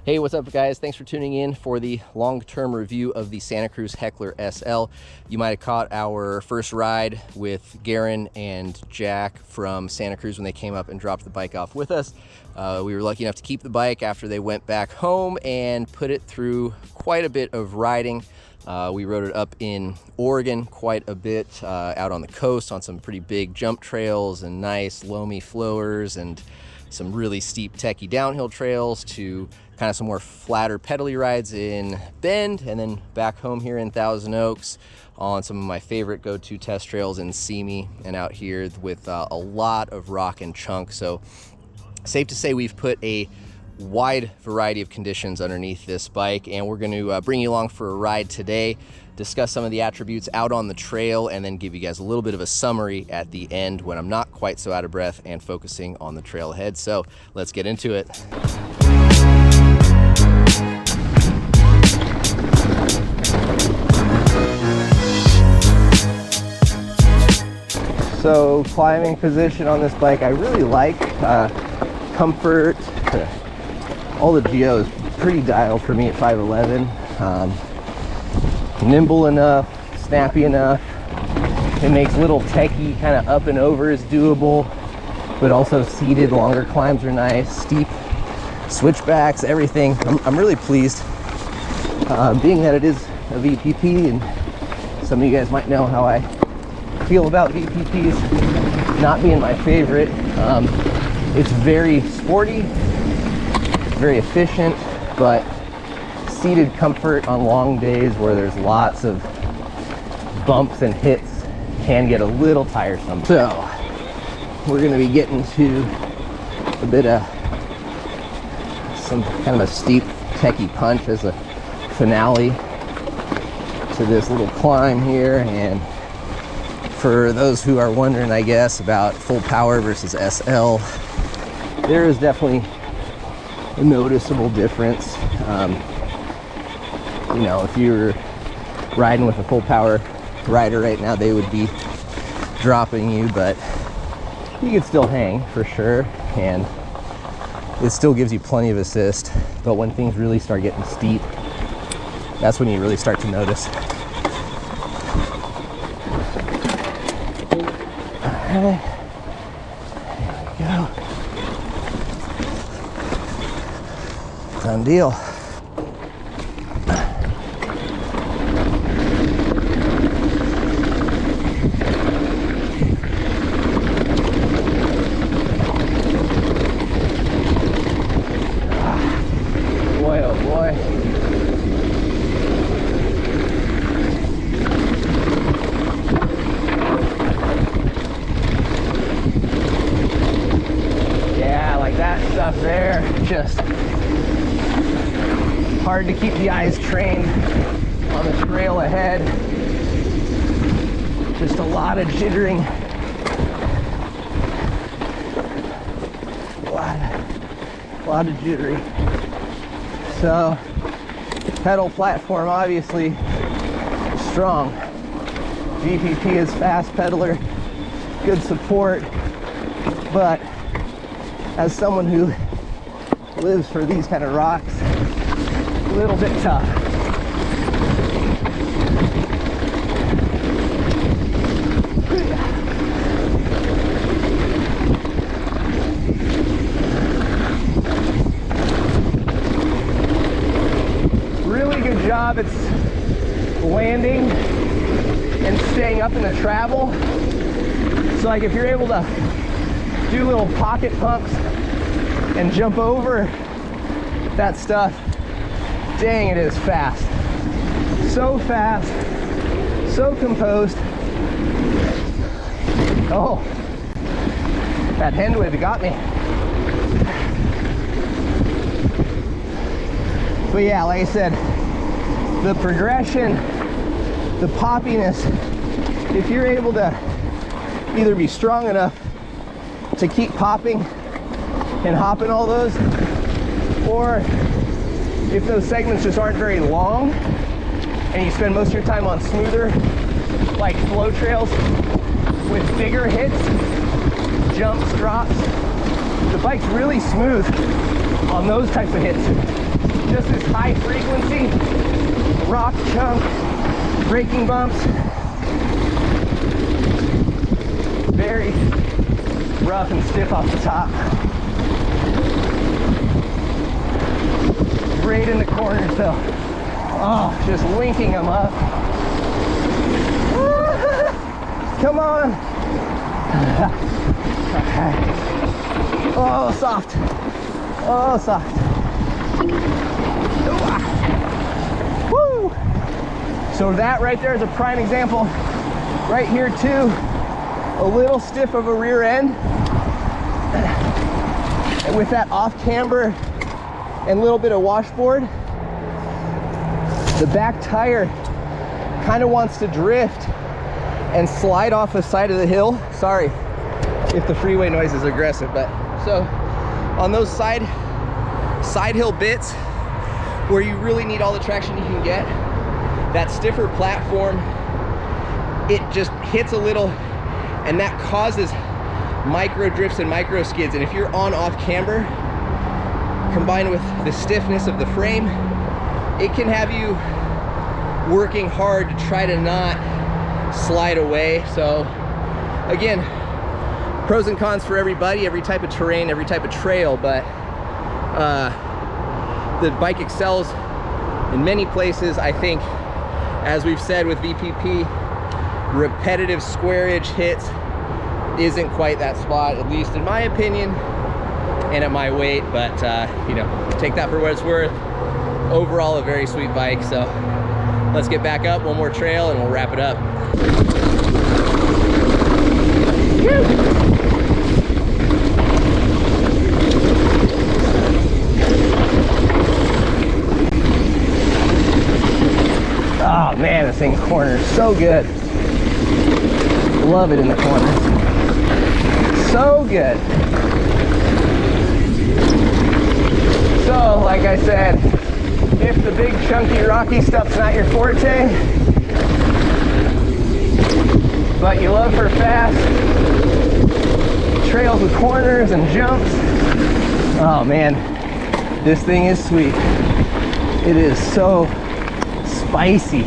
Hey, what's up guys? Thanks for tuning in for the long-term review of the Santa Cruz Heckler SL. You might have caught our first ride with Garen and Jack from Santa Cruz when they came up and dropped the bike off with us. We were lucky enough to keep the bike after they went back home and put it through quite a bit of riding. We rode it up in Oregon quite a bit, out on the coast on some pretty big jump trails and nice loamy flowers and some really steep techie downhill trails to kind of some more flatter pedally rides in Bend, and then back home here in Thousand Oaks on some of my favorite go-to test trails in Simi and out here with a lot of rock and chunk. So safe to say we've put a wide variety of conditions underneath this bike, and we're going to bring you along for a ride today, discuss some of the attributes out on the trail, and then give you guys a little bit of a summary at the end when I'm not quite so out of breath and focusing on the trail ahead. So let's get into it. So climbing position on this bike, I really like comfort. All the geo is pretty dialed for me at 5'11". Nimble enough, snappy enough. It makes little techie kind of up and over is doable, but also seated longer climbs are nice. Steep switchbacks, everything. I'm really pleased. Being that it is a VPP, and some of you guys might know how I feel about VPPs not being my favorite. It's very sporty, very efficient, but seated comfort on long days where there's lots of bumps and hits can get a little tiresome. So we're going to be getting to a bit of some kind of a steep techie punch as a finale to this little climb here. And for those who are wondering, I guess, about full power versus SL, there is definitely a noticeable difference. You know, if you're riding with a full power rider right now, they would be dropping you, but you can still hang for sure, and it still gives you plenty of assist. But when things really start getting steep, that's when you really start to notice. Alright, there we go. Done deal. Boy, oh boy. Yeah, like that stuff there, just hard to keep the eyes trained on the trail ahead. Just a lot of jittering. A lot of jittery. So, pedal platform obviously strong. VPP is fast pedaler, good support, but as someone who lives for these kind of rocks, a little bit tough. Really good job it's landing and staying up in the travel. So like if you're able to do little pocket pumps and jump over that stuff, dang, it is fast. So fast, so composed. Oh, that hand wave got me. But yeah, like I said, the progression, the poppiness, if you're able to either be strong enough to keep popping and hopping all those, or if those segments just aren't very long and you spend most of your time on smoother, like flow trails with bigger hits, jumps, drops, the bike's really smooth on those types of hits. just this high frequency rock chunk braking bumps. Very rough and stiff off the top. Great in the corners though. Oh, just linking them up. Come on. Okay. Oh, soft. Oh, soft. Woo! So that right there is a prime example. Right here too, a little stiff of a rear end. And with that off camber and a little bit of washboard, the back tire kind of wants to drift and slide off the side of the hill. Sorry if the freeway noise is aggressive, but so on those side hill bits where you really need all the traction you can get, that stiffer platform, it just hits a little, and that causes micro drifts and micro skids. And if you're on off camber, combined with the stiffness of the frame, it can have you working hard to try to not slide away. So again, pros and cons for everybody, every type of terrain, every type of trail, but the bike excels in many places. I think, as we've said with VPP, repetitive square edge hits isn't quite that spot, at least in my opinion and at my weight, but you know, take that for what it's worth. Overall, a very sweet bike. So let's get back up, one more trail, and we'll wrap it up. Oh man, this thing corners so good. Love it in the corners. So good. So, like I said, if the big chunky rocky stuff's not your forte, but you love her fast trails with corners and jumps, oh man, this thing is sweet. It is so spicy.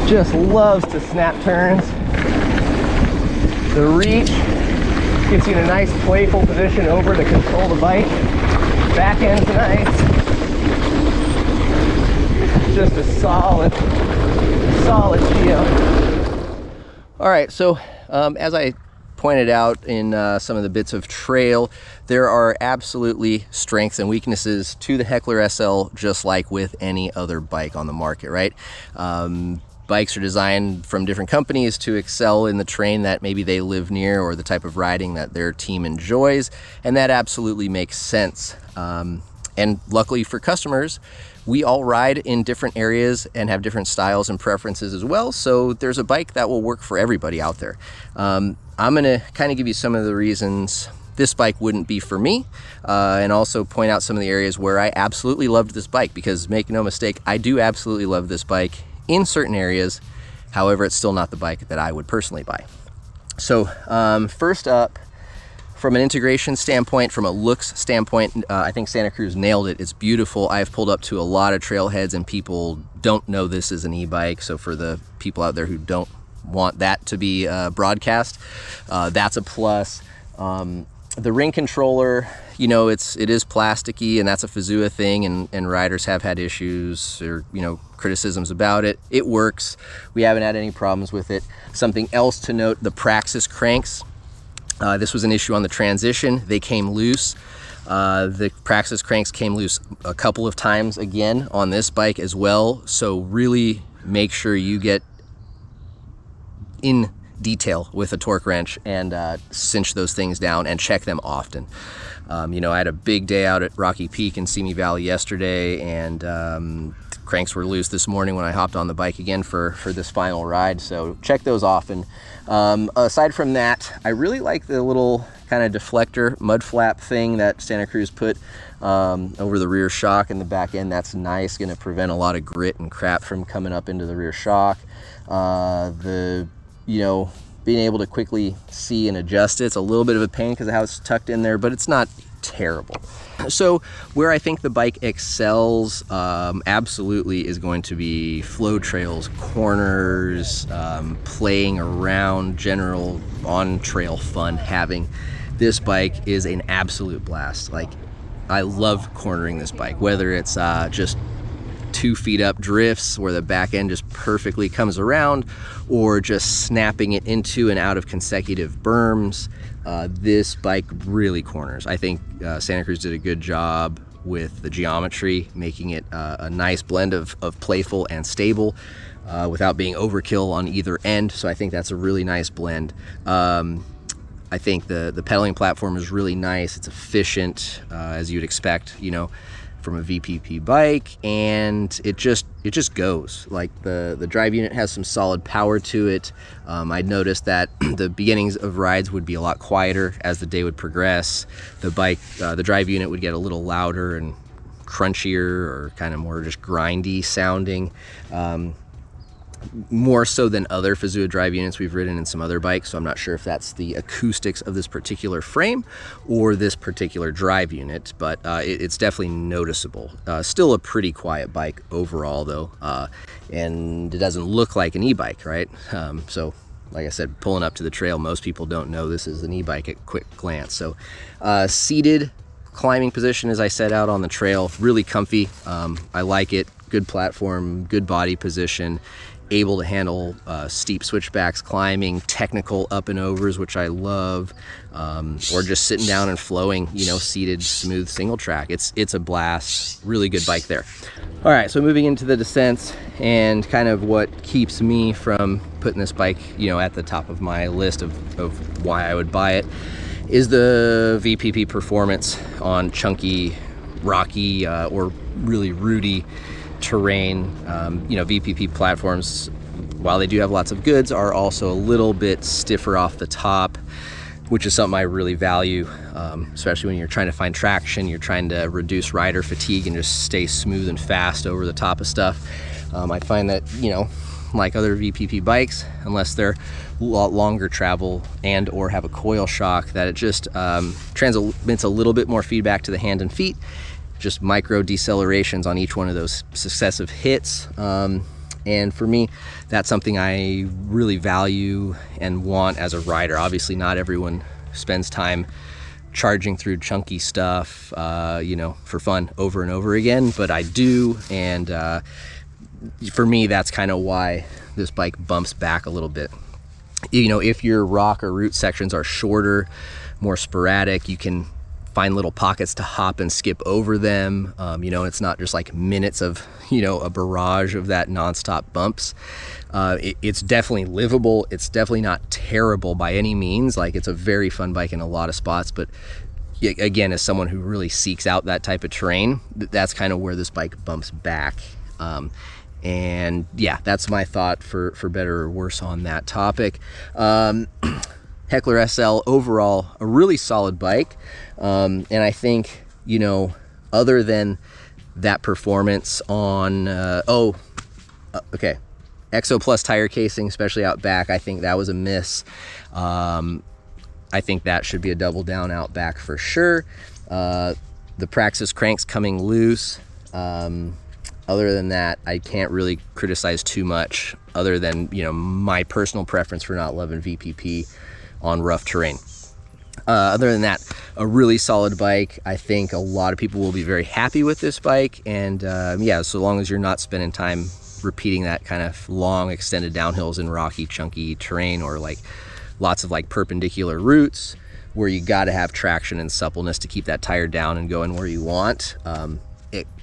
Just loves to snap turns. The reach gets you in a nice playful position over to control the bike. Back end's nice. Just a solid feel. All right, so as I pointed out in some of the bits of trail, there are absolutely strengths and weaknesses to the Heckler SL, just like with any other bike on the market, right? Bikes are designed from different companies to excel in the terrain that maybe they live near or the type of riding that their team enjoys, and that absolutely makes sense. And luckily for customers, we all ride in different areas and have different styles and preferences as well, so there's a bike that will work for everybody out there. I'm gonna kind of give you some of the reasons this bike wouldn't be for me, and also point out some of the areas where I absolutely loved this bike, because make no mistake, I do absolutely love this bike in certain areas. However, it's still not the bike that I would personally buy. So first up, from an integration standpoint, from a looks standpoint, I think Santa Cruz nailed it. It's beautiful. I've pulled up to a lot of trailheads and people don't know this is an e-bike. So for the people out there who don't want that to be broadcast, that's a plus. The ring controller, you know, it is plasticky, and that's a Fazua thing, and riders have had issues or, you know, criticisms about it. It works. We haven't had any problems with it. Something else to note, the Praxis cranks. This was an issue on the transition. They came loose. The Praxis cranks came loose a couple of times again on this bike as well. So really make sure you get in detail with a torque wrench and cinch those things down and check them often. You know, I had a big day out at Rocky Peak in Simi Valley yesterday, and cranks were loose this morning when I hopped on the bike again for this final ride, so check those often. Aside from that, I really like the little kind of deflector mud flap thing that Santa Cruz put over the rear shock and the back end. That's nice, going to prevent a lot of grit and crap from coming up into the rear shock. You know, being able to quickly see and adjust it's a little bit of a pain because of how it's tucked in there, but it's not terrible. So where I think the bike excels absolutely is going to be flow trails, corners, playing around, general on-trail fun. Having this bike is an absolute blast. Like, I love cornering this bike, whether it's just 2 feet up drifts where the back end just perfectly comes around, or just snapping it into and out of consecutive berms. This bike really corners. I think Santa Cruz did a good job with the geometry, making it a nice blend of playful and stable without being overkill on either end. So I think that's a really nice blend. I think the pedaling platform is really nice. It's efficient, as you'd expect, you know, from a VPP bike, and it just goes. Like, the drive unit has some solid power to it. I'd noticed that the beginnings of rides would be a lot quieter as the day would progress. The drive unit would get a little louder and crunchier, or kind of more just grindy sounding. More so than other Fazua drive units we've ridden in some other bikes, so I'm not sure if that's the acoustics of this particular frame or this particular drive unit, but it's definitely noticeable. Still a pretty quiet bike overall though, and it doesn't look like an e-bike, right? So like I said, pulling up to the trail, most people don't know this is an e-bike at quick glance. So seated climbing position, as I said, out on the trail, really comfy. I like it. Good platform, good body position, able to handle steep switchbacks, climbing, technical up and overs, which I love, or just sitting down and flowing, you know, seated, smooth single track. It's a blast. Really good bike there. All right, so moving into the descents, and kind of what keeps me from putting this bike, you know, at the top of my list of why I would buy it, is the VPP performance on chunky, rocky, or really rooty terrain. You know, VPP platforms, while they do have lots of goods, are also a little bit stiffer off the top, which is something I really value, especially when you're trying to find traction, you're trying to reduce rider fatigue and just stay smooth and fast over the top of stuff. I find that, you know, like other VPP bikes, unless they're a lot longer travel and or have a coil shock, that it just transmits a little bit more feedback to the hand and feet, just micro decelerations on each one of those successive hits. And for me, that's something I really value and want as a rider. Obviously, not everyone spends time charging through chunky stuff, you know, for fun over and over again, but I do. And for me, that's kind of why this bike bumps back a little bit. You know, if your rock or root sections are shorter, more sporadic, you can find little pockets to hop and skip over them. You know, it's not just like minutes of, you know, a barrage of that nonstop bumps. It's definitely livable. It's definitely not terrible by any means. Like, it's a very fun bike in a lot of spots, but again, as someone who really seeks out that type of terrain, that's kind of where this bike bumps back. And yeah, that's my thought for better or worse on that topic. Heckler SL overall, a really solid bike. And I think, you know, other than that performance on, okay, Exo Plus tire casing, especially out back, I think that was a miss. I think that should be a double down out back for sure. The Praxis cranks coming loose. Other than that, I can't really criticize too much, other than, you know, my personal preference for not loving VPP on rough terrain. Other than that, a really solid bike. I think a lot of people will be very happy with this bike, and yeah, so long as you're not spending time repeating that kind of long extended downhills in rocky chunky terrain, or like lots of like perpendicular routes where you got to have traction and suppleness to keep that tire down and going where you want.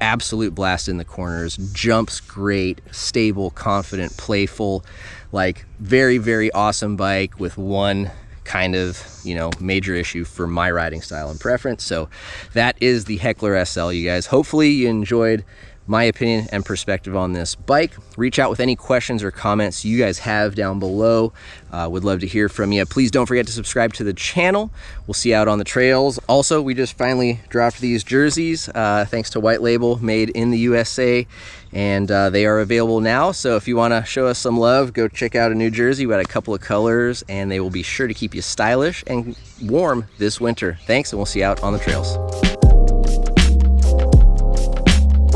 Absolute blast in the corners, jumps great, stable, confident, playful, like very, very awesome bike with one kind of, you know, major issue for my riding style and preference. So that is the Heckler SL, you guys. Hopefully you enjoyed my opinion and perspective on this bike. Reach out with any questions or comments you guys have down below. Would love to hear from you. Please don't forget to subscribe to the channel. We'll see you out on the trails. Also, we just finally dropped these jerseys thanks to White Label, made in the USA, and they are available now. So if you want to show us some love, go check out a new jersey. We got a couple of colors, and they will be sure to keep you stylish and warm this winter. Thanks, and we'll see you out on the trails.